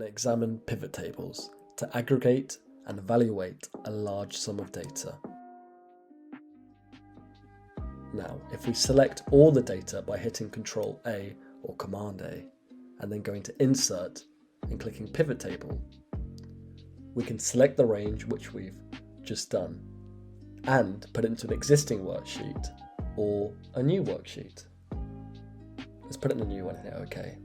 examine pivot tables to aggregate and evaluate a large sum of data. Now, if we select all the data by hitting Ctrl A or Command A, and then going to Insert and clicking Pivot Table, we can select the range which we've just done and put it into an existing worksheet or a new worksheet. Let's put it in a new one here, okay.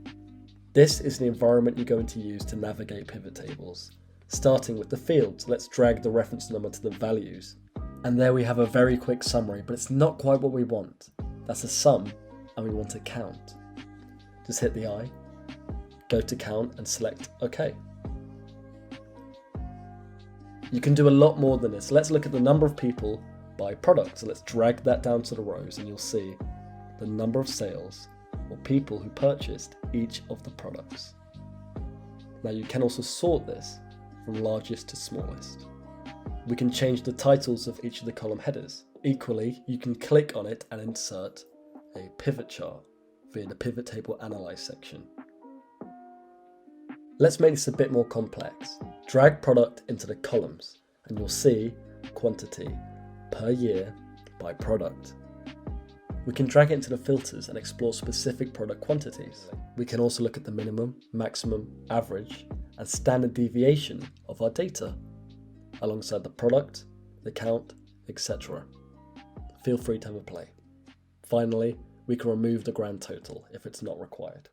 This is the environment you're going to use to navigate pivot tables. Starting with the fields, let's drag the reference number to the values. And there we have a very quick summary, but it's not quite what we want. That's a sum, and we want a count. Just hit the I, go to count and select OK. You can do a lot more than this. Let's look at the number of people by product. So let's drag that down to the rows and you'll see the number of sales or people who purchased each of the products. Now you can also sort this from largest to smallest. We can change the titles of each of the column headers. Equally, you can click on it and insert a pivot chart via the pivot table analyze section. Let's make this a bit more complex. Drag product into the columns and you'll see quantity per year by product. We can drag it into the filters and explore specific product quantities. We can also look at the minimum, maximum, average, and standard deviation of our data, alongside the product, the count, etc. Feel free to have a play. Finally, we can remove the grand total if it's not required.